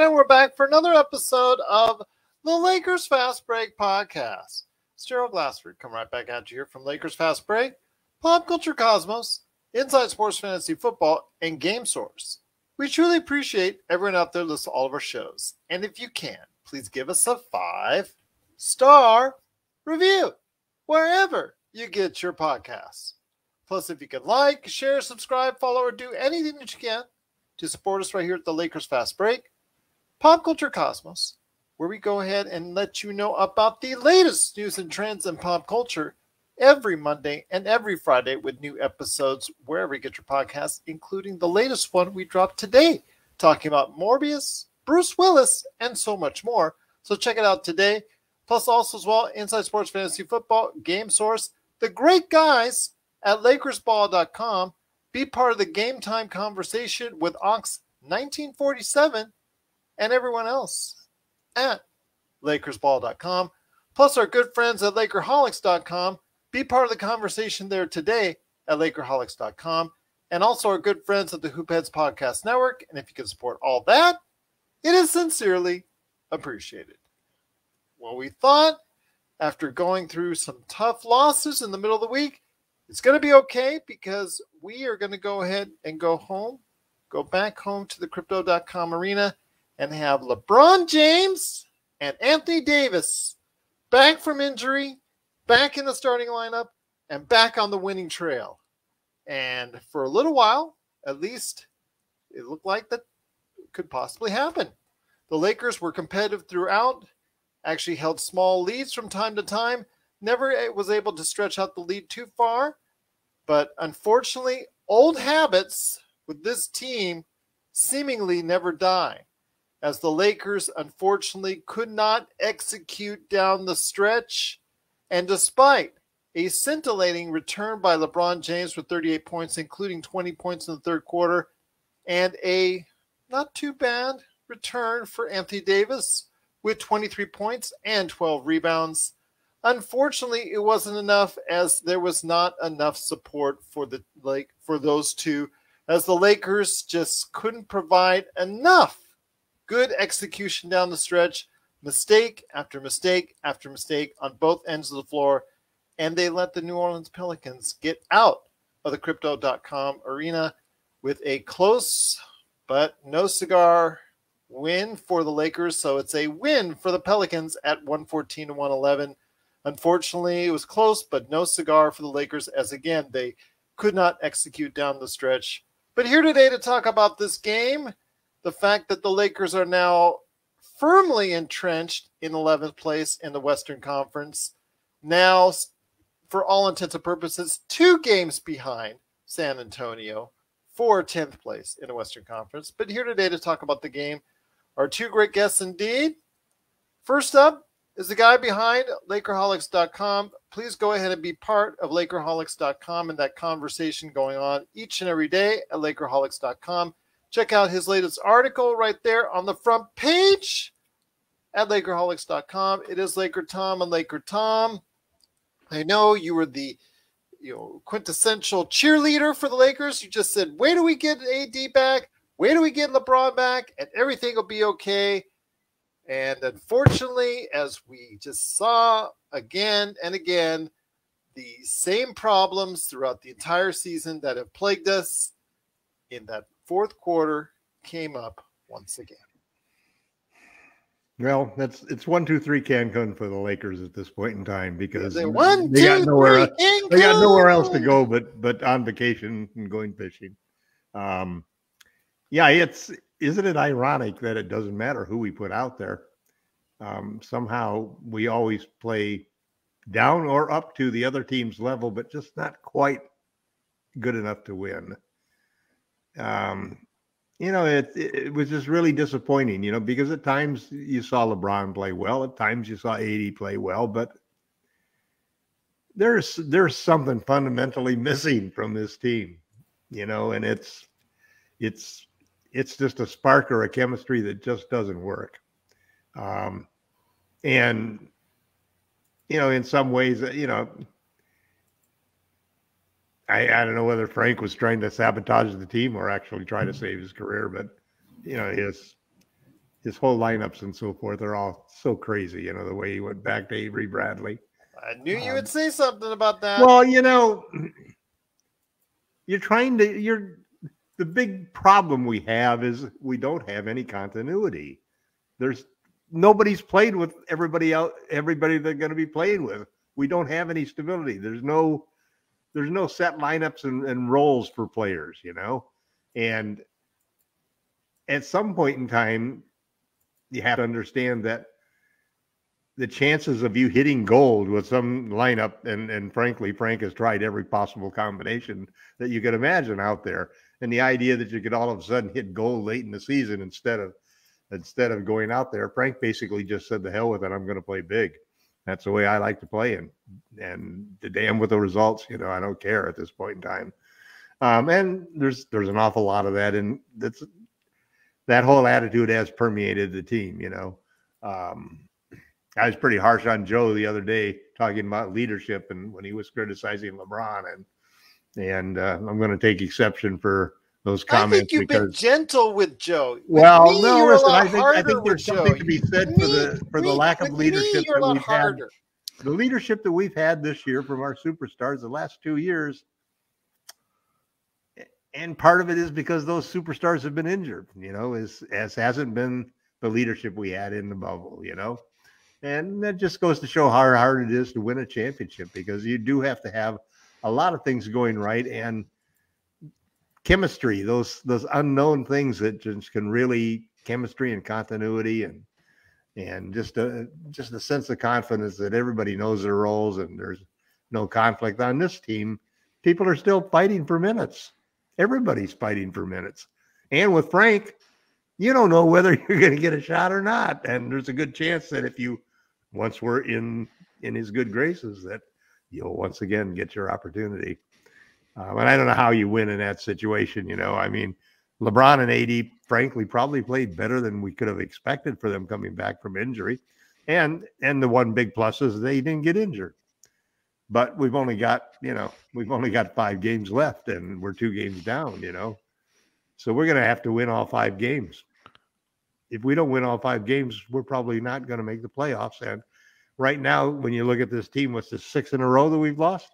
And we're back for another episode of the Lakers Fast Break podcast. It's Gerald Glassford coming right back at you here from Lakers Fast Break, Pop Culture Cosmos, Inside Sports Fantasy Football, and Game Source. We truly appreciate everyone out there listening to all of our shows. And if you can, please give us a 5-star review wherever you get your podcasts. Plus, if you can like, share, subscribe, follow, or do anything that you can to support us right here at the Lakers Fast Break, Pop Culture Cosmos, where we go ahead and let you know about the latest news and trends in pop culture every Monday and every Friday with new episodes wherever you get your podcasts, including the latest one we dropped today, talking about Morbius, Bruce Willis, and so much more. So check it out today. Plus also as well, Inside Sports Fantasy Football, Game Source, the great guys at LakersBall.com. Be part of the game time conversation with Ox1947 and everyone else at LakersBall.com. Plus our good friends at Lakerholics.com. Be part of the conversation there today at Lakerholics.com. And also our good friends at the Hoopheads Podcast Network. And if you can support all that, it is sincerely appreciated. Well, we thought after going through some tough losses in the middle of the week, it's going to be okay because we are going to go ahead and go back home to the Crypto.com arena and have LeBron James and Anthony Davis back from injury, back in the starting lineup, and back on the winning trail. And for a little while, at least, it looked like that could possibly happen. The Lakers were competitive throughout, actually held small leads from time to time, never was able to stretch out the lead too far. But unfortunately, old habits with this team seemingly never die, as the Lakers unfortunately could not execute down the stretch. And despite a scintillating return by LeBron James with 38 points, including 20 points in the third quarter, and a not too bad return for Anthony Davis with 23 points and 12 rebounds, unfortunately, it wasn't enough, as there was not enough support for those two, as the Lakers just couldn't provide enough good execution down the stretch, mistake after mistake after mistake on both ends of the floor, and they let the New Orleans Pelicans get out of the Crypto.com arena with a close but no cigar win for the Lakers. So it's a win for the Pelicans at 114-111. Unfortunately, it was close, but no cigar for the Lakers, as again, they could not execute down the stretch. But here today to talk about this game, the fact that the Lakers are now firmly entrenched in 11th place in the Western Conference, now, for all intents and purposes, 2 games behind San Antonio for 10th place in the Western Conference. But here today to talk about the game are 2 great guests indeed. First up is the guy behind Lakerholics.com. Please go ahead and be part of Lakerholics.com and that conversation going on each and every day at Lakerholics.com. Check out his latest article right there on the front page at Lakerholics.com. It is LakerTom and LakerTom. I know you were the quintessential cheerleader for the Lakers. You just said, where do we get AD back? Where do we get LeBron back? And everything will be okay. And unfortunately, as we just saw again and again, the same problems throughout the entire season that have plagued us in that fourth quarter came up once again. Well, it's 1-2-3 Cancun for the Lakers at this point in time, because they got nowhere else to go but on vacation and going fishing. Isn't it ironic that it doesn't matter who we put out there? Somehow we always play down or up to the other team's level, but just not quite good enough to win. It was just really disappointing, because at times you saw LeBron play well, at times you saw AD play well, but there's something fundamentally missing from this team, and it's just a spark or a chemistry that just doesn't work. And in some ways, I don't know whether Frank was trying to sabotage the team or actually try to save his career, but his his whole lineups and so forth are all so crazy. You know, the way he went back to Avery Bradley. I knew you would say something about that. Well, you know, the big problem we have is we don't have any continuity. Nobody's played with everybody they're going to be playing with. We don't have any stability. There's no set lineups and roles for players, you know? And at some point in time, you have to understand that the chances of you hitting gold with some lineup, and frankly, Frank has tried every possible combination that you could imagine out there. And the idea that you could all of a sudden hit gold late in the season instead of going out there, Frank basically just said, the hell with it, I'm going to play big. That's the way I like to play. And the damn with the results, you know, I don't care at this point in time. And there's an awful lot of that. And that whole attitude has permeated the team, you know. I was pretty harsh on Joe the other day talking about leadership and when he was criticizing LeBron. And I'm going to take exception for those comments. I think you've been gentle with Joe. Well, me, no, listen, I think there's something Joe. to be said for the lack of leadership that we've had. The leadership that we've had this year from our superstars the last 2 years, and part of it is because those superstars have been injured, you know, as hasn't been the leadership we had in the bubble, you know. And that just goes to show how hard it is to win a championship, because you do have to have a lot of things going right, and chemistry, those unknown things that just can really, chemistry and continuity and just a sense of confidence that everybody knows their roles and there's no conflict on this team. People are still fighting for minutes. Everybody's fighting for minutes. And with Frank, you don't know whether you're going to get a shot or not. And there's a good chance that once we're in his good graces, that you'll once again get your opportunity. And I don't know how you win in that situation. You know, I mean, LeBron and AD, frankly, probably played better than we could have expected for them coming back from injury. And the one big plus is they didn't get injured. But we've only got 5 games left, and we're 2 games down, you know. So we're going to have to win all 5 games. If we don't win all 5 games, we're probably not going to make the playoffs. And right now, when you look at this team, what's the 6 in a row that we've lost?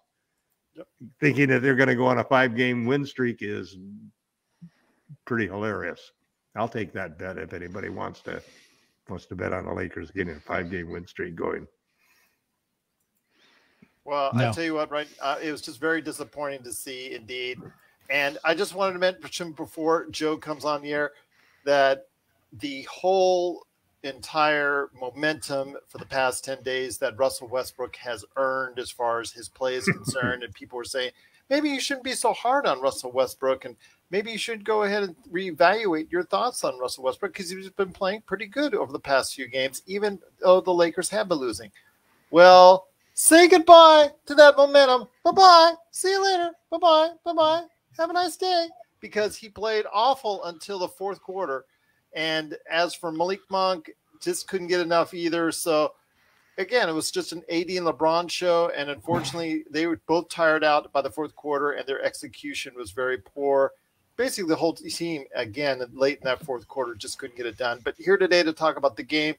Yep. Thinking that they're going to go on a 5-game win streak is pretty hilarious. I'll take that bet if anybody wants to bet on the Lakers getting a 5-game win streak going. Well, no. I tell you what, right? It was just very disappointing to see, indeed. And I just wanted to mention before Joe comes on the air that the whole entire momentum for the past 10 days that Russell Westbrook has earned as far as his play is concerned, and people were saying, maybe you shouldn't be so hard on Russell Westbrook, and maybe you should go ahead and reevaluate your thoughts on Russell Westbrook, because he's been playing pretty good over the past few games, even though the Lakers have been losing. Well, say goodbye to that momentum. Bye-bye. See you later. Bye-bye. Bye-bye. Have a nice day. Because he played awful until the fourth quarter. And as for Malik Monk, just couldn't get enough either. So, again, it was just an AD and LeBron show. And unfortunately, they were both tired out by the fourth quarter, and their execution was very poor. Basically, the whole team, again, late in that fourth quarter, just couldn't get it done. But here today to talk about the game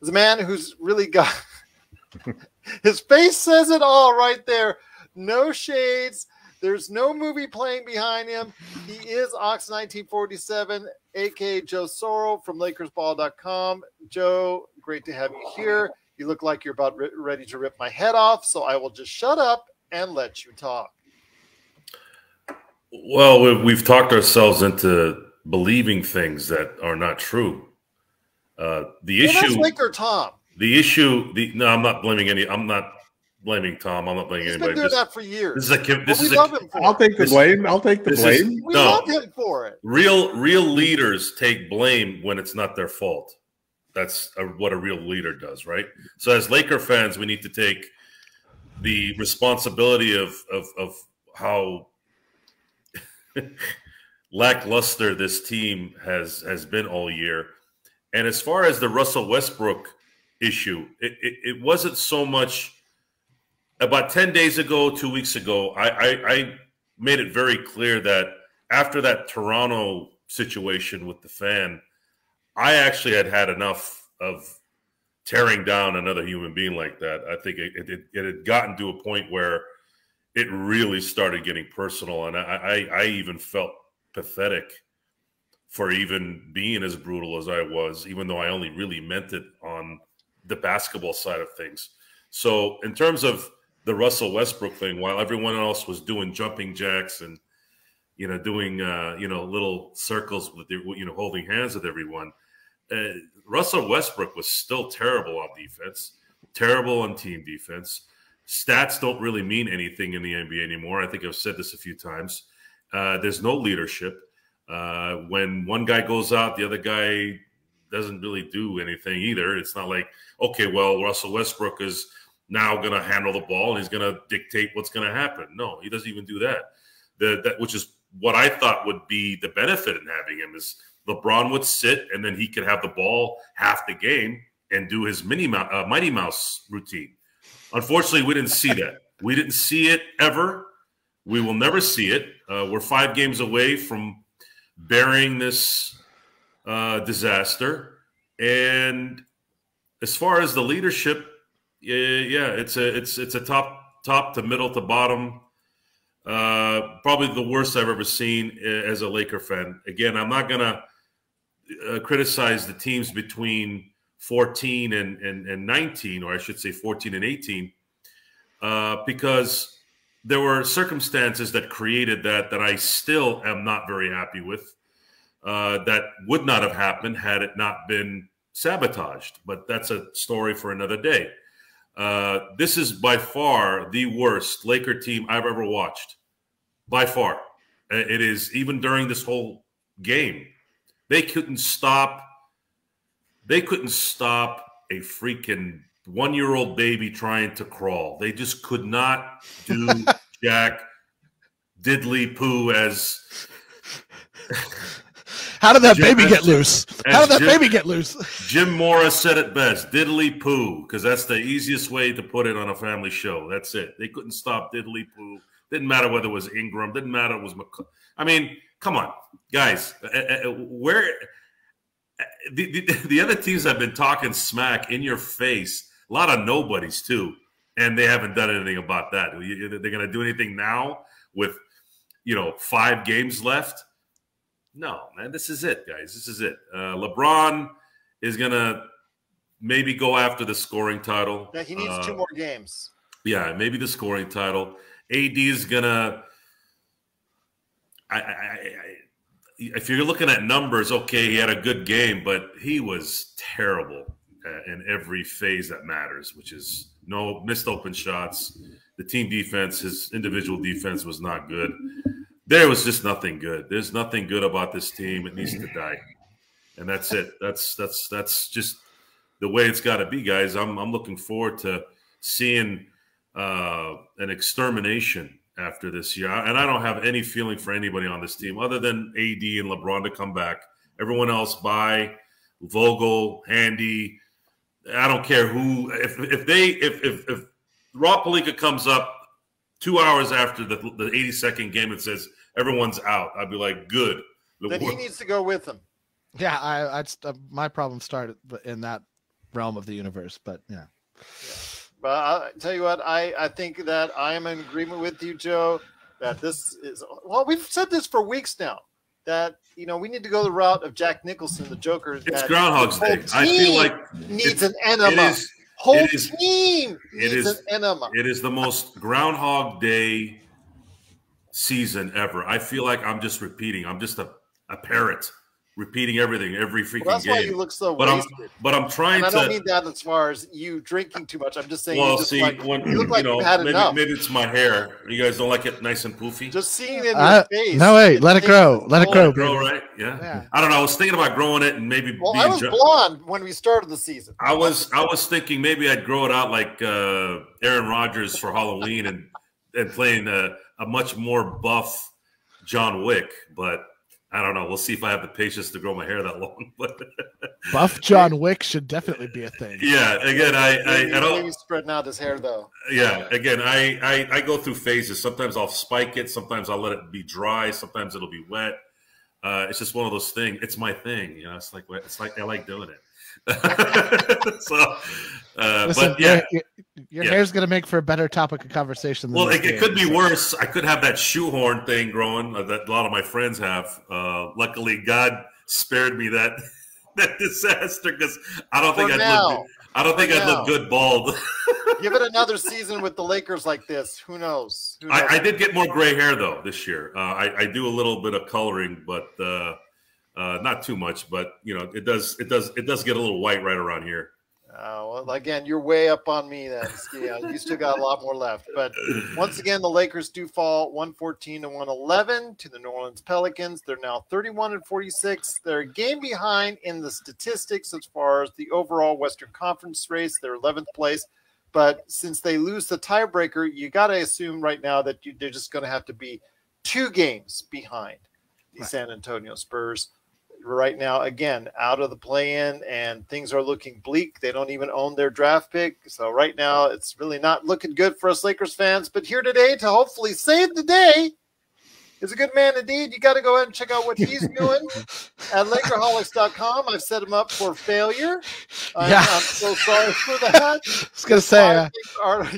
is a man who's really got – his face says it all right there. No shades. There's no movie playing behind him. He is Ox1947, a.k.a. Joe Soro from LakersBall.com. Joe, great to have you here. You look like you're about ready to rip my head off, so I will just shut up and let you talk. Well, we've talked ourselves into believing things that are not true. The issue – that's LakerTom. The issue – no, I'm not blaming any – I'm not – blaming Tom. I'm not blaming anybody. He's been doing that for years. Love him for I'll take the blame. I'll take the blame. We love him for it. Real leaders take blame when it's not their fault. That's what a real leader does, right? So as Laker fans, we need to take the responsibility of how lackluster this team has been all year. And as far as the Russell Westbrook issue, it wasn't so much. About 10 days ago, 2 weeks ago, I made it very clear that after that Toronto situation with the fan, I actually had enough of tearing down another human being like that. I think it had gotten to a point where it really started getting personal, and I even felt pathetic for even being as brutal as I was, even though I only really meant it on the basketball side of things. So in terms of the Russell Westbrook thing, while everyone else was doing jumping jacks and, doing, little circles with, holding hands with everyone, Russell Westbrook was still terrible on defense, terrible on team defense. Stats don't really mean anything in the NBA anymore. I think I've said this a few times. There's no leadership. When one guy goes out, the other guy doesn't really do anything either. It's not like, okay, well, Russell Westbrook is now going to handle the ball and he's going to dictate what's going to happen. No, he doesn't even do that. Which is what I thought would be the benefit in having him, is LeBron would sit and then he could have the ball half the game and do his Mighty Mouse routine. Unfortunately, we didn't see that. We didn't see it ever. We will never see it. We're 5 games away from burying this disaster. And as far as the leadership, it's a top to middle to bottom. Probably the worst I've ever seen as a Laker fan. Again, I'm not gonna criticize the teams between 14 and 19, or I should say 14 and 18, because there were circumstances that created that I still am not very happy with, that would not have happened had it not been sabotaged. But that's a story for another day. This is by far the worst Laker team I've ever watched. By far. It is, even during this whole game. They couldn't stop a freaking 1-year-old baby trying to crawl. They just could not do jack diddly poo as. How did that baby get loose? How did that baby get loose? Jim Morris said it best, diddly poo, because that's the easiest way to put it on a family show. That's it. They couldn't stop diddly poo. Didn't matter whether it was Ingram. Didn't matter it was McCullough. I mean, come on, guys. Where the other teams have been talking smack in your face, a lot of nobodies too, and they haven't done anything about that. They're going to do anything now with 5 games left? No, man, this is it, guys. This is it. LeBron is going to maybe go after the scoring title. Yeah, he needs 2 more games. Yeah, maybe the scoring title. AD is going to if you're looking at numbers, okay, he had a good game, but he was terrible in every phase that matters, which is no missed open shots. The team defense, his individual defense was not good. There was just nothing good. There's nothing good about this team. It needs to die. And that's it. That's just the way it's got to be, guys. I'm looking forward to seeing an extermination after this year. And I don't have any feeling for anybody on this team other than AD and LeBron to come back. Everyone else, bye. Vogel, Handy. I don't care who. If Rob Pelinka comes up 2 hours after the 82nd game and says everyone's out, I'd be like, good. Then he needs to go with them. Yeah, my problem started in that realm of the universe, but yeah. But I'll tell you what, I think that I am in agreement with you, Joe, that this is, well, we've said this for weeks now, that, we need to go the route of Jack Nicholson, the Joker. It's Groundhog's Day. I feel like needs an enema. Whole team needs an enema. It is the most Groundhog Day season ever. I feel like I'm just repeating. I'm just a parrot. Repeating everything every freaking that's game. Why you look so wasted. But I'm trying and I don't mean that as far as you drinking too much. I'm just saying. Well, you look like you've had enough. Maybe it's my hair. You guys don't like it nice and poofy? Just seeing it in your face. No, wait. Let it grow. Let it grow. Grow, right? Yeah. I don't know. I was thinking about growing it and maybe. Well, I was blonde when we started the season. I was thinking maybe I'd grow it out like Aaron Rodgers for Halloween and playing a much more buff John Wick, but. I don't know. We'll see if I have the patience to grow my hair that long. But buff John Wick should definitely be a thing. Yeah. Again, I don't. Maybe spreading out his hair though. Yeah. Again, I go through phases. Sometimes I'll spike it. Sometimes I'll let it be dry. Sometimes it'll be wet. It's just one of those things. It's my thing, you know. It's like I like doing it. So, Listen, but yeah, your hair's gonna make for a better topic of conversation. Than it could be worse. I could have that shoehorn thing growing that a lot of my friends have. Luckily, God spared me that disaster because I don't think I'd look good bald. Give it another season with the Lakers like this. Who knows? I did get more gray hair though this year. I do a little bit of coloring, but not too much. But you know, it does get a little white right around here. Well, again, you're way up on me then. Yeah, you still got a lot more left. But once again, the Lakers do fall 114 to 111 to the New Orleans Pelicans. They're now 31-46. They're a game behind in the statistics as far as the overall Western Conference race. They're 11th place. But since they lose the tiebreaker, you got to assume right now that they're just going to have to be 2 games behind the San Antonio Spurs. Right now, again, out of the play-in, and things are looking bleak. They don't even own their draft pick. So right now, it's really not looking good for us Lakers fans. But here today to hopefully save the day is a good man indeed. You got to go ahead and check out what he's doing at Lakerholics.com. I've set him up for failure. I'm so sorry for that. I was going to say.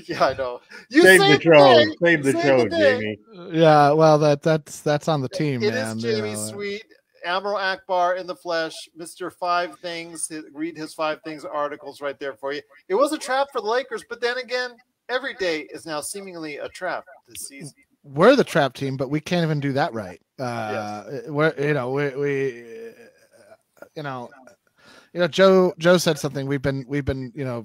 Yeah, I know. You Save the show, Jamie. Yeah, well, that's on the team, It man. is Jamie Sweet. Amro Akbar in the flesh, Mr. 5 Things. Read his 5 Things articles right there for you. It was a trap for the Lakers, but then again, every day is now seemingly a trap this season. We're the trap team, but we can't even do that right. Yes. Joe said something. We've been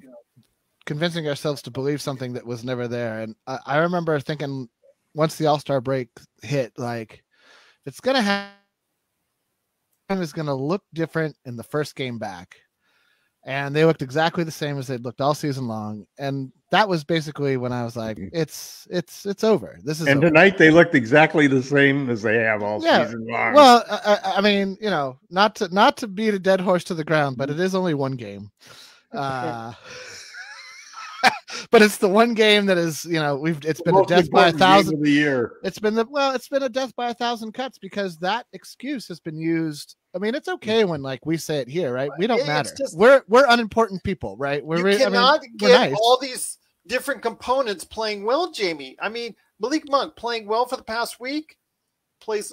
convincing ourselves to believe something that was never there. And I remember thinking once the All-Star break hit, like, it's going to happen. Is going to look different in the first game back, and they looked exactly the same as they'd looked all season long, and that was basically when I was like, it's over. This is and over. Tonight they looked exactly the same as they have all season long. Well, I mean, not to beat a dead horse to the ground, but it is only one game. But it's the one game that is, it's been a death by 1,000 of the year. It's been a death by 1,000 cuts because that excuse has been used. I mean, it's okay when we say it here, right? We don't matter. We're unimportant people, right? You cannot get all these different components playing well, Jamie. I mean, Malik Monk playing well for the past week. Plays.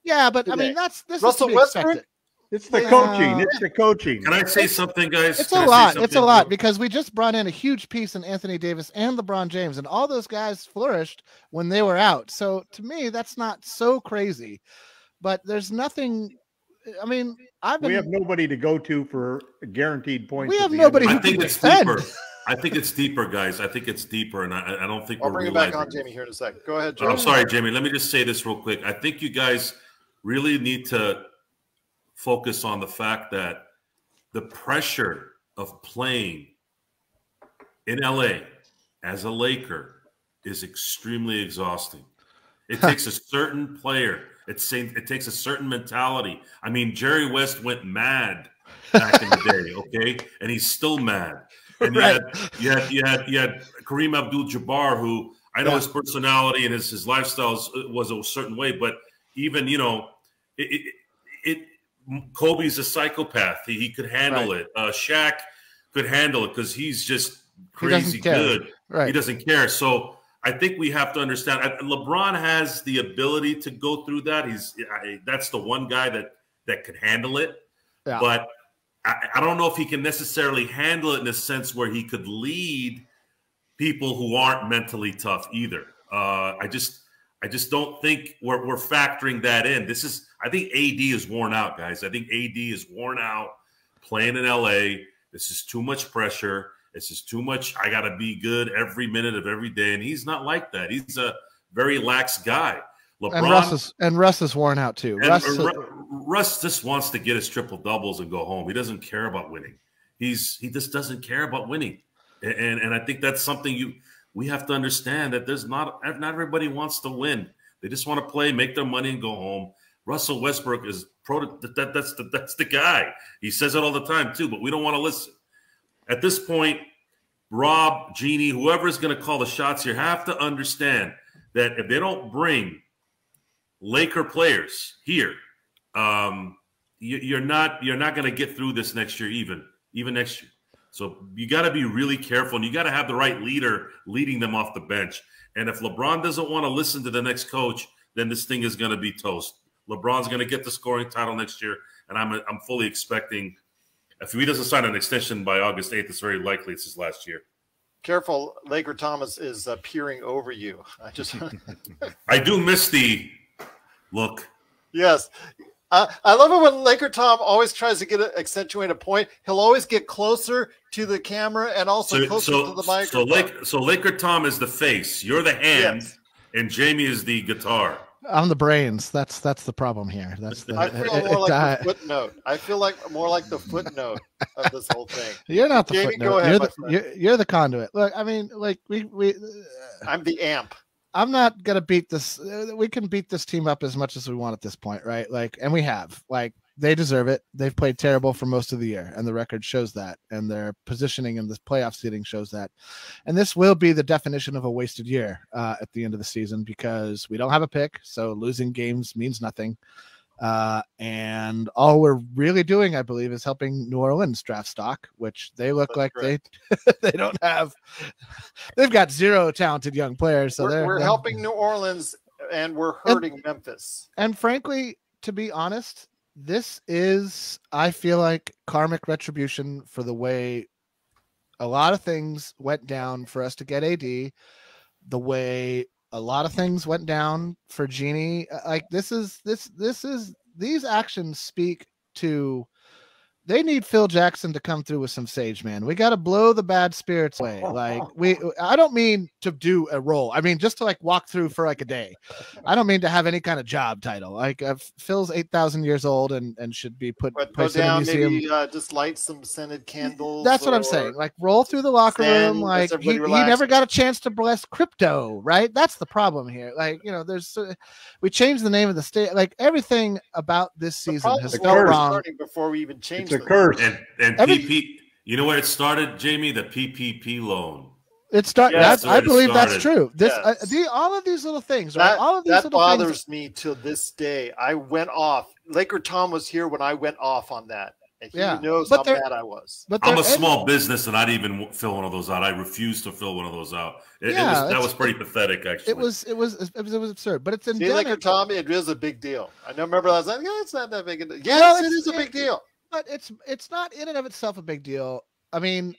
Yeah, but today. I mean, this Russell Westbrook. Expected. It's the coaching. It's the coaching. Can I say something, guys? It's a lot. It's a lot because we just brought in a huge piece in Anthony Davis and LeBron James, and all those guys flourished when they were out. So to me, that's not so crazy. But there's nothing. I mean, we have nobody to go to for guaranteed points. We have nobody. I think it's deeper. I think it's deeper, guys. I think it's deeper, and I don't think I'll bring it back on Jamie here in a second. Go ahead, Jamie. I'm sorry, Jamie. Let me just say this real quick. I think you guys really need to focus on the fact that the pressure of playing in LA as a Laker is extremely exhausting. It takes a certain player. It takes a certain mentality. I mean, Jerry West went mad back in the day, okay? And he's still mad. And you had Kareem Abdul-Jabbar, who I know his personality and his lifestyle was a certain way, but even, Kobe's a psychopath. He could handle it. Shaq could handle it because he's just crazy good. Right. He doesn't care. So I think we have to understand. LeBron has the ability to go through that. That's the one guy that could handle it. Yeah. But I don't know if he can necessarily handle it in a sense where he could lead people who aren't mentally tough either. I just don't think we're factoring that in. I think AD is worn out, guys. I think AD is worn out playing in LA. This is too much pressure. This is too much. I got to be good every minute of every day. And he's not like that. He's a very lax guy. LeBron, and Russ is worn out too. Russ just wants to get his triple doubles and go home. He doesn't care about winning. He just doesn't care about winning. And I think that's something we have to understand, that there's not everybody wants to win. They just want to play, make their money, and go home. Russell Westbrook is that's the guy. He says it all the time too, but we don't want to listen. At this point, Rob, Jeannie, whoever is going to call the shots here, have to understand that if they don't bring Laker players here you're not going to get through this next year, even next year. So you got to be really careful, and you got to have the right leader leading them off the bench. And if LeBron doesn't want to listen to the next coach, then this thing is going to be toast. LeBron's going to get the scoring title next year, and I'm fully expecting, if he doesn't sign an extension by August 8th, it's very likely it's his last year. Careful, LakerTom is peering over you. I do miss the look. Yes. I love it when LakerTom always tries to accentuate a point. He'll always get closer to the camera and also closer to the microphone. So LakerTom is the face. You're the hand, yes. And Jamie is the guitar. I'm the brains. That's the problem here. I feel more like the footnote. I feel like more like the footnote of this whole thing. You're not the Jamie, footnote. go ahead, You're the conduit. Look, I mean, like we. I'm the amp. I'm not gonna beat this. We can beat this team up as much as we want at this point, right? Like, and we have. Like, they deserve it. They've played terrible for most of the year, and the record shows that. And their positioning in this playoff seeding shows that. And this will be the definition of a wasted year at the end of the season because we don't have a pick, so losing games means nothing. And all we're really doing, I believe, is helping New Orleans draft stock, which they look That's like they don't have. They've got zero talented young players, so we're helping New Orleans and we're hurting Memphis. And frankly, to be honest, this is, I feel like, karmic retribution for the way a lot of things went down for us to get AD, the way a lot of things went down for Genie. Like these actions speak to, they need Phil Jackson to come through with some sage, man. We got to blow the bad spirits away. Like I don't mean to do a role. I mean, just to like walk through for like a day. I don't mean to have any kind of job title. Like Phil's 8,000 years old and should be put in a museum. Maybe just light some scented candles. That's what I'm saying. Like roll through the locker room. Like he never got a chance to bless crypto, right? That's the problem here. Like, you know, we changed the name of the state. Like everything about this season has felt wrong. Before we even changed a curse. And PP, you know where it started, Jamie? The PPP loan. It started. Yes, I believe that's true. This, yes. All of these little things, right? All of these that little bothers things. me to this day. I went off. LakerTom was here when I went off on that, and he knows how mad I was. But I'm a small business, and I didn't even fill one of those out. I refused to fill one of those out. That was pretty pathetic, actually. It was absurd. But it's endemic. LakerTom, it is a big deal. I remember I was like, yeah, it's not that big a deal. Yes, it is a big deal. But it's not in and of itself a big deal. I mean,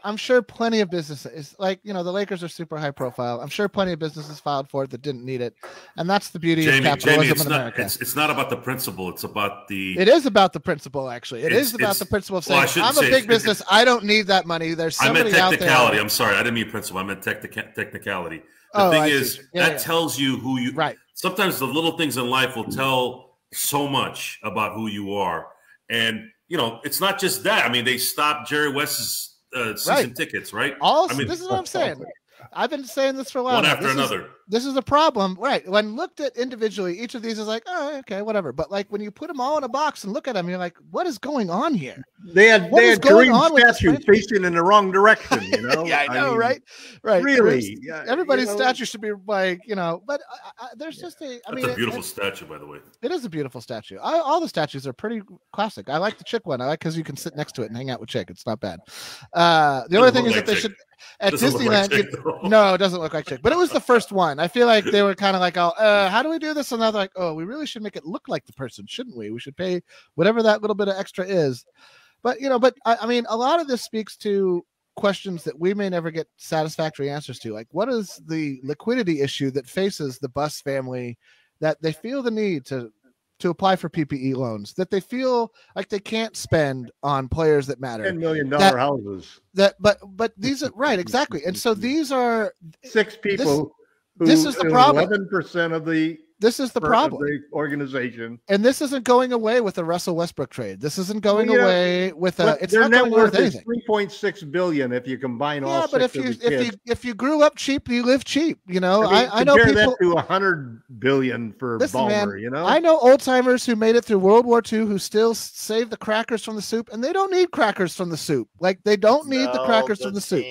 I'm sure plenty of businesses, like, you know, the Lakers are super high profile. I'm sure plenty of businesses filed for it that didn't need it. And that's the beauty of capitalism in America. It's not about the principle. It's about the... It is about the principle, actually. It is about the principle of saying, I'm a big business. I don't need that money. There's somebody out there. I meant technicality. I'm sorry. I didn't mean principle. I meant technicality. The thing is, that tells you who you... Right. Sometimes the little things in life will tell so much about who you are. And... you know, it's not just that. I mean, they stopped Jerry West's season tickets, right? This is what I'm saying. I've been saying this for a while. One after another. This is a problem, right? When looked at individually, each of these is like, oh, okay, whatever. But like when you put them all in a box and look at them, you're like, what is going on here? They had Kareem statue facing in the wrong direction, you know? Yeah, I know, right? Right. Really? Everybody's statue should be like, you know, but there's just a... That's a beautiful statue, by the way. It is a beautiful statue. All the statues are pretty classic. I like the chick one. I like because you can sit next to it and hang out with chick. It's not bad. The only thing is that they should... At Disneyland, no, it doesn't look like chick, but it was the first one. I feel like they were kind of like, oh, how do we do this? And they're like, oh, we really should make it look like the person, shouldn't we? We should pay whatever that little bit of extra is. But, you know, I mean, a lot of this speaks to questions that we may never get satisfactory answers to. Like, what is the liquidity issue that faces the Buss family that they feel the need to apply for PPE loans, that they feel like they can't spend on players that matter? $10 million houses. But these are right, exactly. And so these are 6 people. This is the problem. 11% of the. This is the problem. The organization, and this isn't going away with the Russell Westbrook trade. This isn't going away with a. It's their not net going worth with is $3.6 billion if you combine all. Yeah, but if you grew up cheap, you live cheap. You know, I know compare people. That to $100 billion for Ballmer. Man, you know, I know old timers who made it through World War II who still save the crackers from the soup, and they don't need crackers from the soup. Like they don't need the crackers from the soup.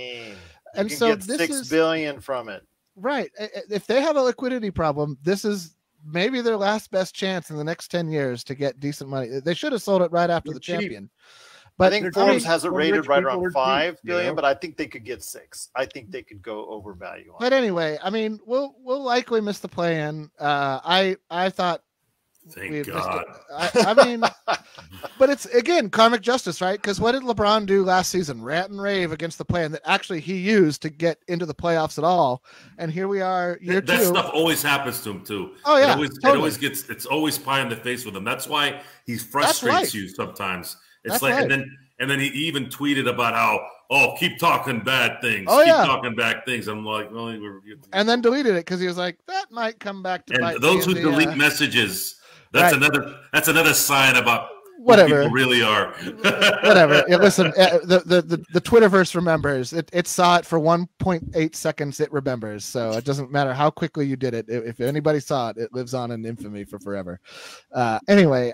And so this is $6 billion from it. Right. If they have a liquidity problem, this is maybe their last best chance in the next 10 years to get decent money. They should have sold it right after the champion. But I think Forbes has it rated right around cheap, $5 billion, but I think they could get $6 billion. I think they could go over value on But anyway, I mean, we'll likely miss the play-in. I thought Thank God. I mean, but it's again karmic justice, right? Because what did LeBron do last season? Rant and rave against the plan that actually he used to get into the playoffs at all. And here we are, year 2. That stuff always happens to him too. Oh yeah, it's always pie in the face with him. That's why he frustrates you sometimes. It's and then he even tweeted about how keep talking bad things. Keep talking bad things. I'm like, well, and then deleted it because he was like, that might come back to bite. And those who delete messages. That's another sign about whatever who people really are. Whatever. Listen, the Twitterverse remembers. It saw it for 1.8 seconds. It remembers. So it doesn't matter how quickly you did it. If anybody saw it, it lives on in infamy for forever. Anyway,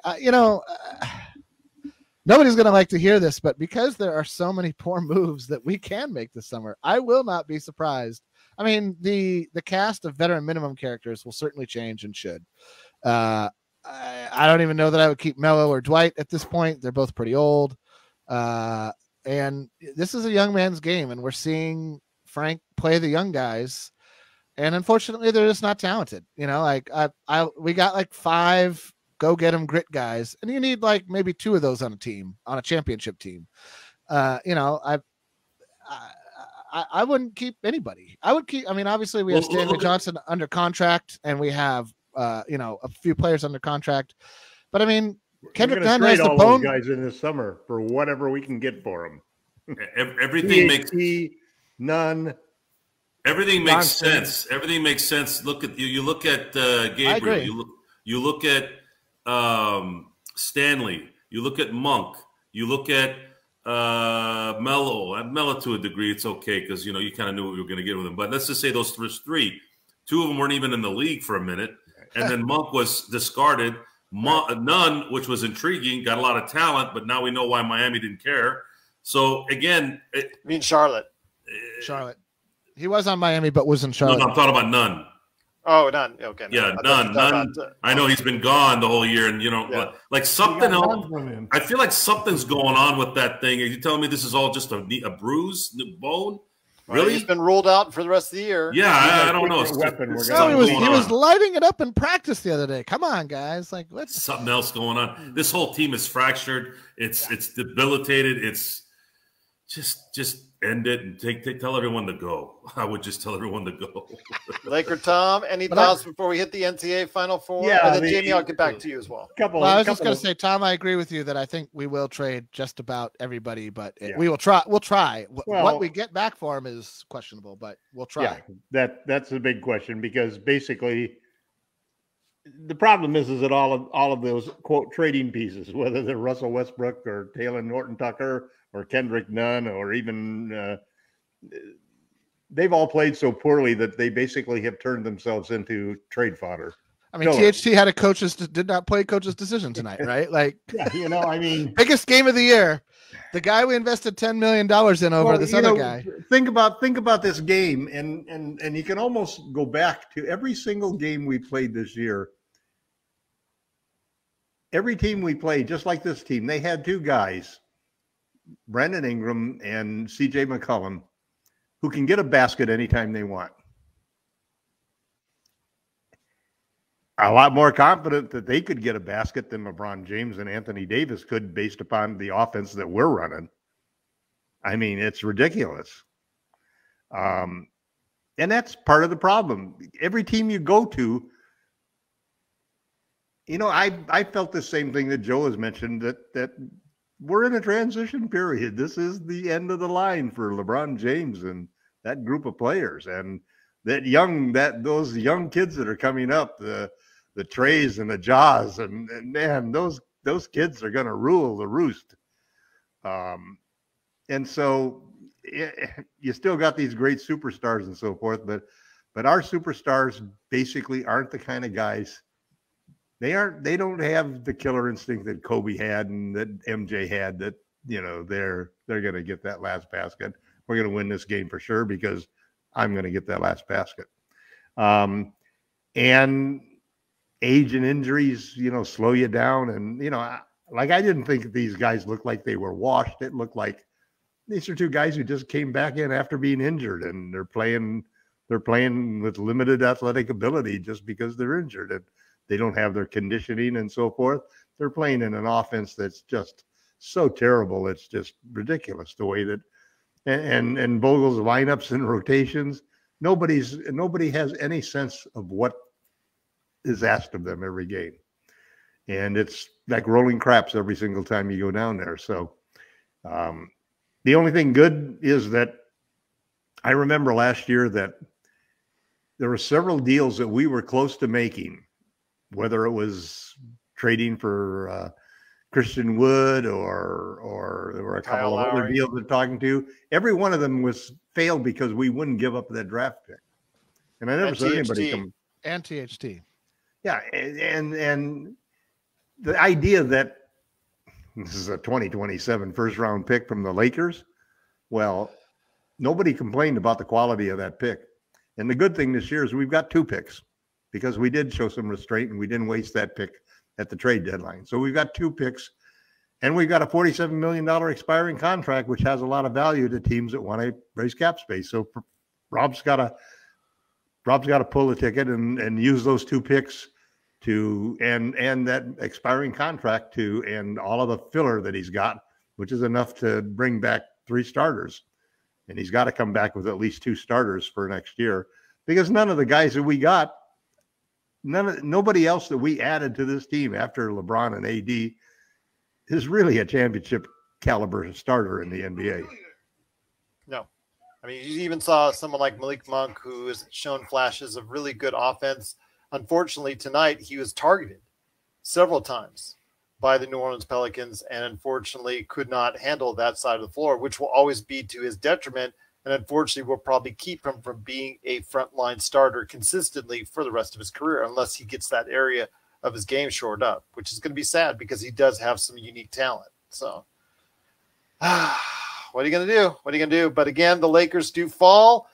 nobody's going to like to hear this, but because there are so many poor moves that we can make this summer, I will not be surprised. I mean, the cast of veteran minimum characters will certainly change and should. I don't even know that I would keep Melo or Dwight at this point. They're both pretty old. And this is a young man's game, and we're seeing Frank play the young guys. And unfortunately, they're just not talented. We got like 5 go-get-'em grit guys, and you need like maybe 2 of those on a championship team. I wouldn't keep anybody. Obviously we have Stanley Johnson under contract, and we have a few players under contract, but I mean, Kendrick Nunn has the bone guys in this summer for whatever we can get for them. Everything makes none. Everything makes sense. Everything makes sense. Look at you. You look at Gabriel. You look at Stanley. You look at Monk. You look at Melo. Melo to a degree, it's okay because you kind of knew what you were going to get with him. But let's just say those first 3, 2 of them weren't even in the league for a minute. And then Monk was discarded. Nunn, which was intriguing, got a lot of talent, but now we know why Miami didn't care. So, again... Charlotte. Charlotte. He was on Miami, but was in Charlotte. No, I'm talking about Nunn. Oh, Nunn. Okay. Yeah, Nunn. I know he's been gone the whole year, and, like something else. I feel like something's going on with that thing. Are you telling me this is all just a bruise, bone? Really? He's been ruled out for the rest of the year. Yeah, I don't know. He was lighting it up in practice the other day. Come on, guys! Like, what's something else going on? This whole team is fractured. It's debilitated. It's just end it and tell everyone to go. I would just tell everyone to go. LakerTom, any thoughts before we hit the NCAA Final Four? Yeah, and then Jamie, I'll get back to you as well. I was just going to say, Tom, I agree with you that I think we will trade just about everybody, but we will try. We'll try. What we get back for him is questionable, but we'll try. Yeah, that's a big question because basically the problem is that all of those quote trading pieces, whether they're Russell Westbrook or Taylor Norton-Tucker or Kendrick Nunn, or even they've all played so poorly that they basically have turned themselves into trade fodder. I mean, THT had did not play coach's decision tonight, right? Like, biggest game of the year. The guy we invested $10 million in over this other guy. Think about this game, and you can almost go back to every single game we played this year. Every team we played, just like this team, they had 2 guys, Brandon Ingram and CJ McCollum, who can get a basket anytime they want. A lot more confident that they could get a basket than LeBron James and Anthony Davis could based upon the offense that we're running. I mean, it's ridiculous. And that's part of the problem. Every team you go to, I felt the same thing that Joe has mentioned, that we're in a transition period. This is the end of the line for LeBron James and that group of players, and those young kids that are coming up, the Trays and the Jaws, and man, those kids are going to rule the roost. And so you still got these great superstars and so forth, but our superstars basically aren't the kind of guys. They don't have the killer instinct that Kobe had and that MJ had, that, they're going to get that last basket. We're going to win this game for sure because I'm going to get that last basket. And age and injuries, slow you down. And, I didn't think these guys looked like they were washed. It looked like these are two guys who just came back in after being injured, and they're playing with limited athletic ability just because they're injured and they don't have their conditioning and so forth. They're playing in an offense that's just so terrible. It's just ridiculous the way that, and Vogel's lineups and rotations. Nobody has any sense of what is asked of them every game. And it's like rolling craps every single time you go down there. So the only thing good is that I remember last year that there were several deals that we were close to making, whether it was trading for Christian Wood or there were a couple of other deals we're talking to. Every one of them was failed because we wouldn't give up that draft pick. And I never saw anybody come. And THT. Yeah, and the idea that this is a 2027 first-round pick from the Lakers, well, nobody complained about the quality of that pick. And the good thing this year is we've got 2 picks because we did show some restraint and we didn't waste that pick at the trade deadline. So we've got 2 picks, and we've got a $47 million expiring contract, which has a lot of value to teams that want to raise cap space. So Rob's got to pull the ticket and use those 2 picks to and that expiring contract to and all of the filler that he's got, which is enough to bring back 3 starters. And he's got to come back with at least 2 starters for next year, because none of the guys that we got, nobody else that we added to this team after LeBron and AD is really a championship caliber starter in the NBA. No. I mean, you even saw someone like Malik Monk, who has shown flashes of really good offense. Unfortunately, tonight he was targeted several times by the New Orleans Pelicans and unfortunately could not handle that side of the floor, which will always be to his detriment. And unfortunately will probably keep him from being a frontline starter consistently for the rest of his career, unless he gets that area of his game shored up, which is going to be sad because he does have some unique talent. So what are you going to do? What are you going to do? But again, the Lakers do fall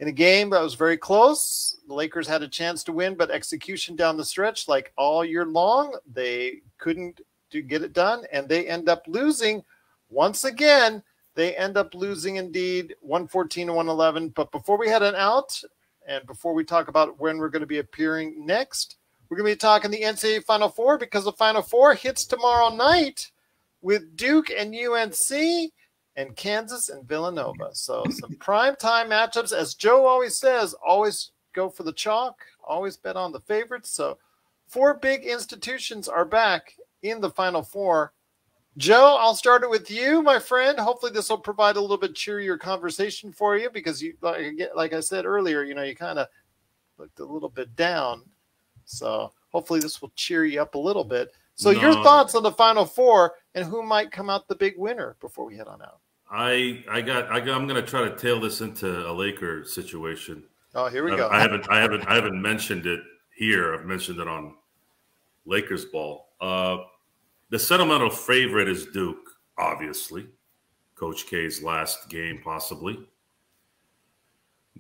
in a game that was very close. The Lakers had a chance to win, but execution down the stretch, like all year long, they couldn't get it done, and they end up losing once again. They end up losing indeed, 114 to 111. But before we head on out, and before we talk about when we're going to be appearing next, we're going to be talking the NCAA Final Four, because the Final Four hits tomorrow night with Duke and UNC and Kansas and Villanova. So some primetime matchups. As Joe always says, always go for the chalk, always bet on the favorites. So 4 big institutions are back in the Final Four. Joe, I'll start it with you, my friend. Hopefully this will provide a little bit cheerier conversation for you, because you, like I said earlier, you kind of looked a little bit down. So hopefully this will cheer you up a little bit. So your thoughts on the Final Four and who might come out the big winner before we head on out? I'm going to try to tail this into a Laker situation. Oh, here we go. I haven't mentioned it here. I've mentioned it on Lakers Ball. The sentimental favorite is Duke, obviously. Coach K's last game, possibly.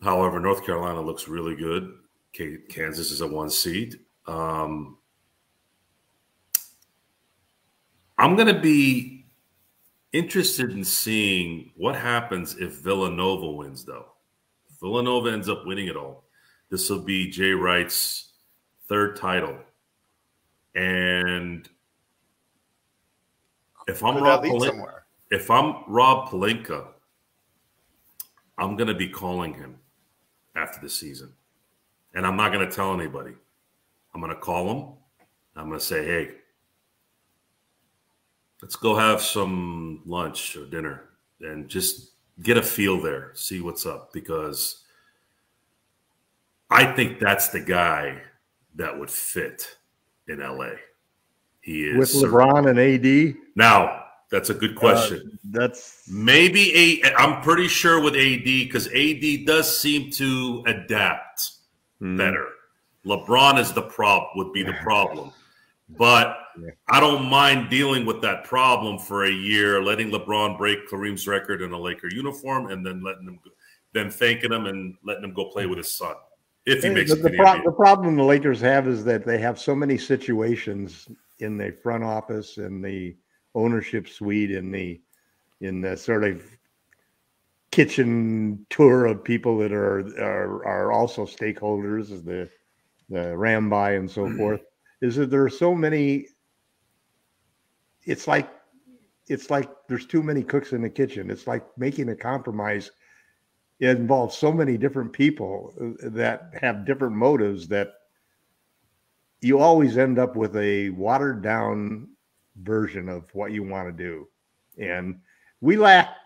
However, North Carolina looks really good. Kansas is a 1 seed. I'm going to be interested in seeing what happens if Villanova wins, though. If Villanova ends up winning it all, this will be Jay Wright's 3rd title. And if I'm Rob Pelinka, I'm going to be calling him after the season. And I'm not going to tell anybody. I'm going to call him. I'm going to say, hey, let's go have some lunch or dinner and just get a feel there, see what's up, because I think that's the guy that would fit in LA. He is with LeBron and AD. Now, that's a good question. That's maybe I'm pretty sure with AD, because AD does seem to adapt better. LeBron is would be the problem. But I don't mind dealing with that problem for a year, letting LeBron break Kareem's record in a Laker uniform, and then letting him, then thanking him and letting him go play with his son. if he makes the problem the Lakers have is that they have so many situations in the front office, in the ownership suite, in the sort of kitchen tour of people that are also stakeholders, as the Ramby and so forth, is that there are so many. It's like there's too many cooks in the kitchen. It's like making a compromise. It involves so many different people that have different motives that you always end up with a watered down version of what you want to do. And we lack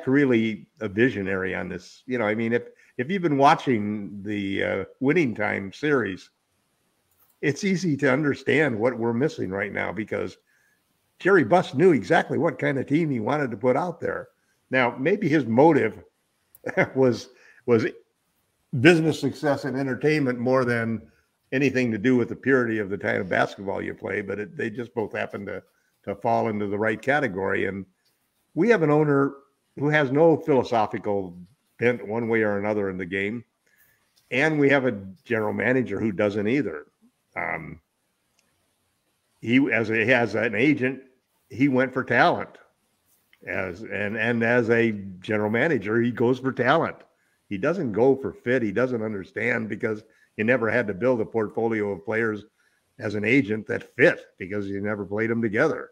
really a visionary on this. You know, I mean, if you've been watching the Winning Time series, it's easy to understand what we're missing right now, because Jerry Buss knew exactly what kind of team he wanted to put out there. Now, maybe his motive was business success and entertainment more than anything to do with the purity of the kind of basketball you play, but they just both happen to fall into the right category. And we have an owner who has no philosophical bent one way or another in the game, and we have a general manager who doesn't either. He, as an agent, he went for talent. As a general manager, he goes for talent. He doesn't go for fit. He doesn't understand, because you never had to build a portfolio of players as an agent that fit, because you never played them together.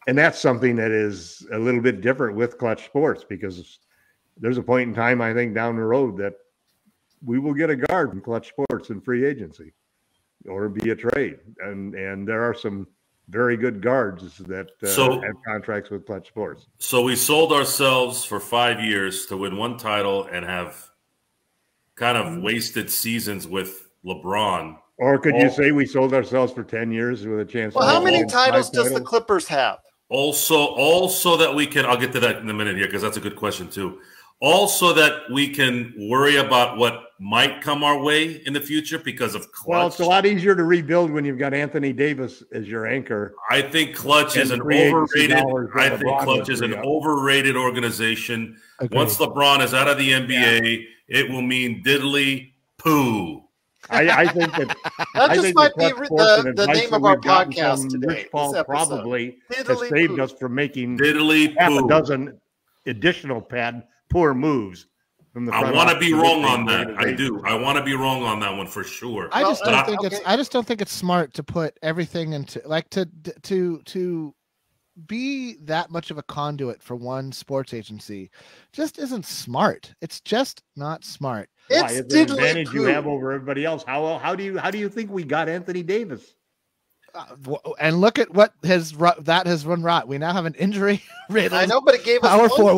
And that's something that is a little bit different with Clutch Sports, because there's a point in time, I think, down the road that we will get a guard from Clutch Sports in free agency, or be a trade. And there are some very good guards that have contracts with Clutch Sports. So we sold ourselves for 5 years to win one title and have kind of wasted seasons with LeBron. Or could you say we sold ourselves for 10 years with a chance? Well, how many titles does the Clippers have? Also that we can, I'll get to that in a minute here, because that's a good question too. Also that we can worry about what might come our way in the future because of Clutch. Well, it's a lot easier to rebuild when you've got Anthony Davis as your anchor. I think Clutch is an overrated. I think Clutch is an overrated organization. Agreed. Once LeBron is out of the NBA, it will mean diddly poo. I think that just might be the name of our podcast today. Rich Paul probably has saved us from making diddly half a dozen additional poor moves. I want to be wrong on that. I do. I want to be wrong on that one for sure. I just don't think it's smart to put everything into, like, to be that much of a conduit for one sports agency. Just isn't smart. It's just not smart. It's an advantage you have over everybody else. How do you think we got Anthony Davis? And look at what has run rot. We now have an injury riddled. I know, but it gave us one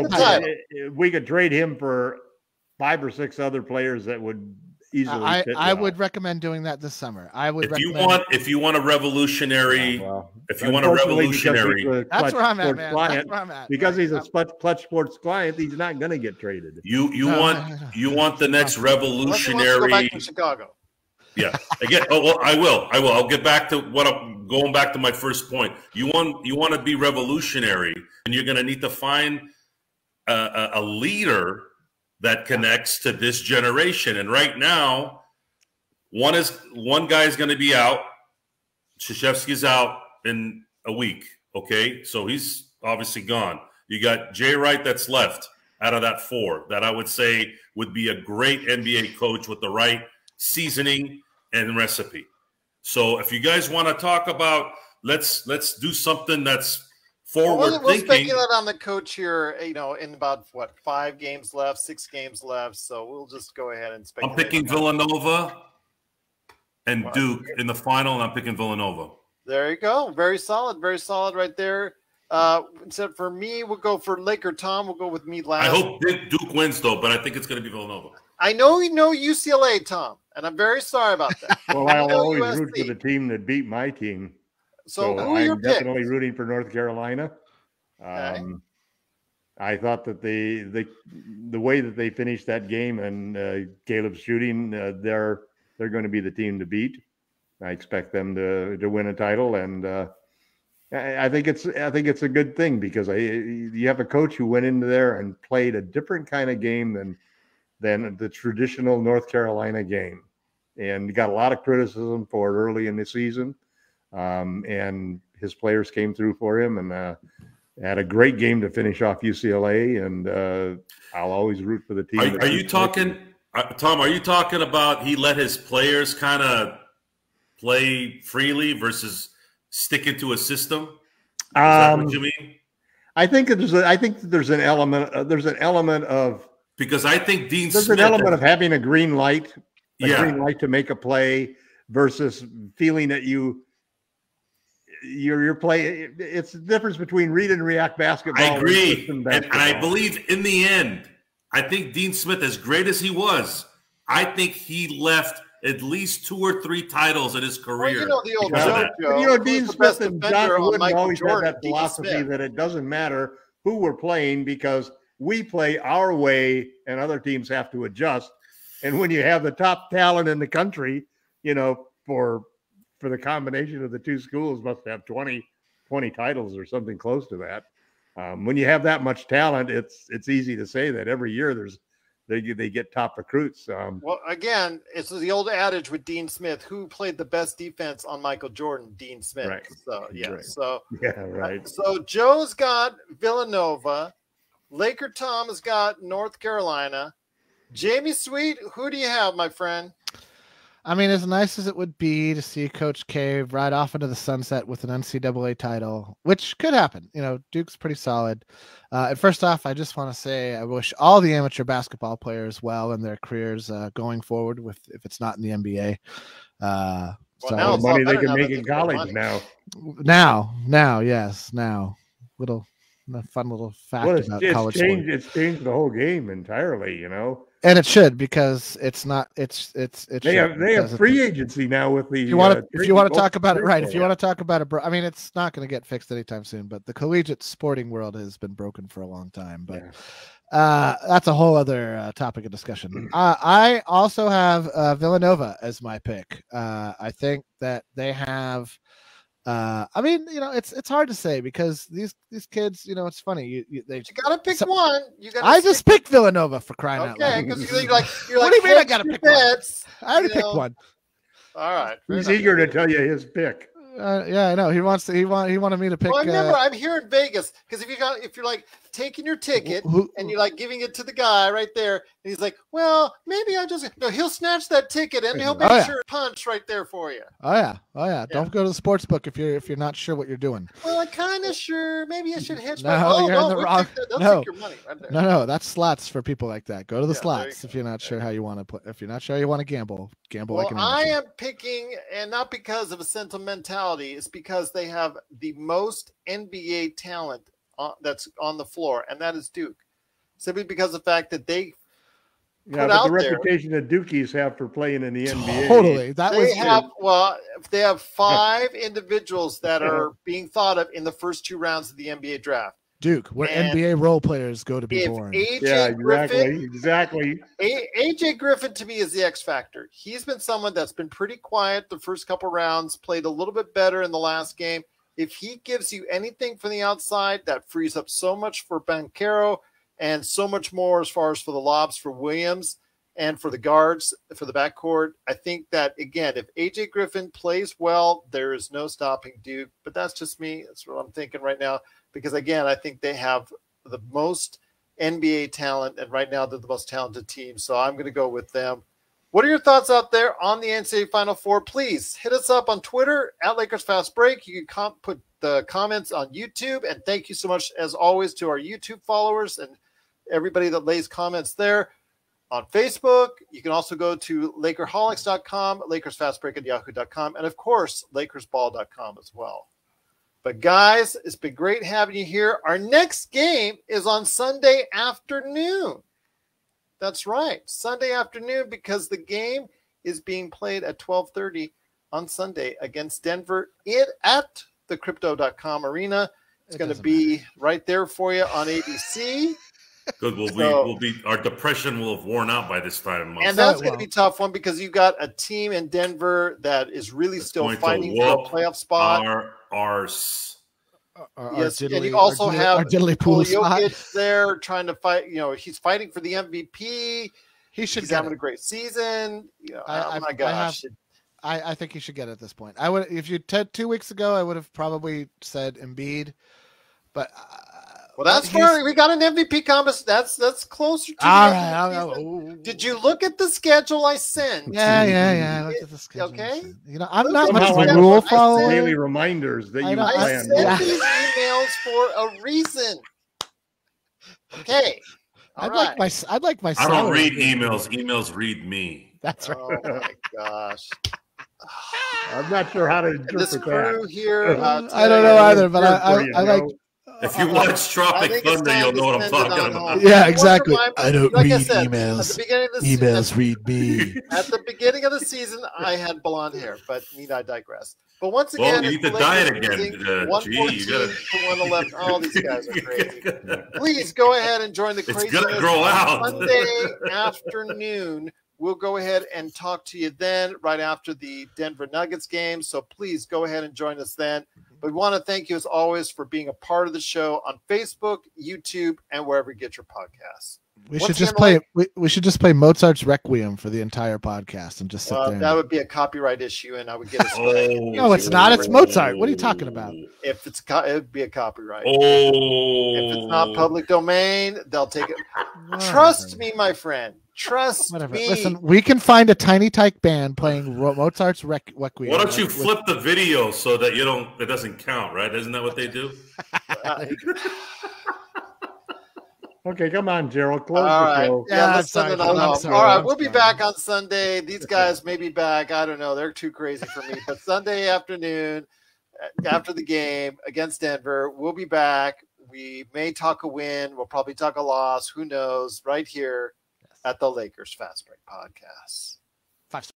title. We could trade him for 5 or 6 other players that would easily. I would recommend doing that this summer. If you want a revolutionary, that's where I'm at, man. That's where I'm at. Because he's a Clutch Sports client, he's not going to get traded. You want the next revolutionary. Go back to Chicago. Yeah. Again, I will. I'll get back to going back to my first point. You want to be revolutionary, and you're going to need to find a leader that connects to this generation. And right now, one guy is going to be out. Krzyzewski's out in a week. Okay, so he's obviously gone. You got Jay Wright that's left out of that 4 that I would say would be a great NBA coach with the right seasoning and recipe. So if you guys want to talk about, let's do something that's forward we'll thinking. Speculate on the coach here, in about 5 games left, 6 games left. So we'll just go ahead and speculate. I'm picking Villanova and Duke in the final, and I'm picking Villanova. There you go. Very solid right there. Except for me, we'll go for LakerTom. We'll go with me last. I hope Duke wins, though, but I think it's going to be Villanova. I know you know UCLA, Tom, and I'm very sorry about that. Well, I'll always root for the team that beat my team. So who are your picks? I'm definitely rooting for North Carolina. Okay. I thought that the way that they finished that game and Caleb's shooting, they're going to be the team to beat. I expect them to win a title, and I think it's a good thing because you have a coach who went into there and played a different kind of game than the traditional North Carolina game, and got a lot of criticism for it early in the season. And his players came through for him and had a great game to finish off UCLA. And I'll always root for the team. Are you talking, Tom? Are you talking about he let his players kind of play freely versus sticking to a system? Is that what you mean? I think there's an element of, because I think Dean there's Smith, an element of having a green light to make a play versus feeling that your play. It's the difference between read and react basketball. I agree, and I believe in the end, I think Dean Smith, as great as he was, I think he left at least 2 or 3 titles in his career. Well, the old joke, Joe. Dean Smith and John Wooden always had that philosophy that it doesn't matter who we're playing because we play our way and other teams have to adjust. And when you have the top talent in the country, for the combination of the two schools must have 20 titles or something close to that. When you have that much talent, it's easy to say that every year they get top recruits. Well, again, it's the old adage with Dean Smith: who played the best defense on Michael Jordan? Dean Smith. Right. So yeah. Right. So yeah, right. So Joe's got Villanova. LakerTom has got North Carolina. Jamie Sweet, who do you have, my friend? I mean, as nice as it would be to see Coach K ride off into the sunset with an NCAA title, which could happen. Duke's pretty solid. And first off, I just want to say I wish all the amateur basketball players well in their careers going forward if it's not in the NBA. So now money they can make in college now. Yes. A fun little fact about college sport. It's changed the whole game entirely, And it should, because it's not. They have free agency now with the. If you want to talk about it, right? If you want to talk about it, I mean, it's not going to get fixed anytime soon. But the collegiate sporting world has been broken for a long time. But that's a whole other topic of discussion. I also have Villanova as my pick. I think that they have. I mean, it's hard to say because these kids, it's funny. You gotta pick one. I just picked Villanova for crying out loud. Okay, because you're like, what do you mean I gotta pick one? I already picked one. All right. He's eager to tell you his pick. Yeah, I know. He wanted me to pick. Well, remember, I'm here in Vegas because if you're like taking your ticket and you're like giving it to the guy right there, and he's like, "Well, maybe he'll snatch that ticket and he'll make sure to punch right there for you." Oh yeah. Don't go to the sports book if you're not sure what you're doing. Well, I'm kind of sure. Maybe I should hedge. No, you're in the wrong. They'll take your money right there. No, that's slots for people like that. Go to the slots if you're not sure how you want to play. If you're not sure you want to gamble like an amateur. I am picking, and not because of a sentimentality. It's because they have the most NBA talent that's on the floor, and that is Duke. Simply because of the fact that they put out the reputation that Dukies have for playing in the NBA. Totally. They have 5 individuals that are being thought of in the first 2 rounds of the NBA draft. Duke, where NBA role players go to be born. Exactly. AJ Griffin to me is the X factor. He's been someone that's been pretty quiet the first couple rounds, played a little bit better in the last game. If he gives you anything from the outside, that frees up so much for Banchero and so much more as far as for the lobs for Williams and for the guards, for the backcourt. I think that, again, if AJ Griffin plays well, there is no stopping Duke. But that's just me. That's what I'm thinking right now. Because, again, I think they have the most NBA talent, and right now they're the most talented team. So I'm going to go with them. What are your thoughts out there on the NCAA Final Four? Please hit us up on Twitter at Lakers Fast Break. You can put the comments on YouTube. And thank you so much, as always, to our YouTube followers and everybody that lays comments there. On Facebook, you can also go to Lakerholics.com, LakersFastBreak at Yahoo.com, and, of course, LakersBall.com as well. But, guys, it's been great having you here. Our next game is on Sunday afternoon. That's right, Sunday afternoon, because the game is being played at 12:30 on Sunday against Denver at the Crypto.com Arena. It's going to be right there for you on ABC. Good. Our depression will have worn out by this time. And that's going to be a tough one because you've got a team in Denver that is really still fighting for a playoff spot. Arse. Yes, and you also have pool Jokic there trying to fight. He's fighting for the MVP. He's having a great season. I think he should get it at this point. I would, if you 2 weeks ago, I would have probably said Embiid, but that's fine. We got an MVP contest. That's closer to. All right. Did you look at the schedule I sent? Yeah. I looked at the schedule. Okay. I'm not much of a rule follower. Daily reminders that you plan. I sent these emails for a reason. Okay. I'd like my. I don't read emails. Emails read me. That's right. Oh my gosh. I'm not sure how to interpret this crew that. here. I don't know either, but I like. If you watch Tropic Thunder, you'll know what I'm talking about. Yeah, exactly. I don't read emails. Emails read me. At the beginning of the season, I had blonde hair, but I digress. But once again, you need to dye it again. 114 to 111. All these guys are crazy. Please go ahead and join the crazy. It's gonna grow out. Sunday afternoon. We'll go ahead and talk to you then, right after the Denver Nuggets game. So please go ahead and join us then. But we want to thank you, as always, for being a part of the show on Facebook, YouTube, and wherever you get your podcasts. We should just play Mozart's Requiem for the entire podcast and just sit there. That would be a copyright issue, and I would get a strike. No, it's not. It's Mozart. What are you talking about? If it would be a copyright. Oh. If it's not public domain, they'll take it. Trust me, my friend. Trust me. Listen, we can find a tiny tyke band playing Mozart's Requiem. Why don't you flip the video so that it doesn't count, right? Isn't that what they do? Okay, come on, Gerald. Close all the right. show. Yeah, let's send it on home. All right, we'll be back on Sunday. These guys may be back. I don't know. They're too crazy for me. But Sunday afternoon, after the game against Denver, we'll be back. We may talk a win. We'll probably talk a loss. Who knows? Right here at the Lakers Fast Break Podcast. 5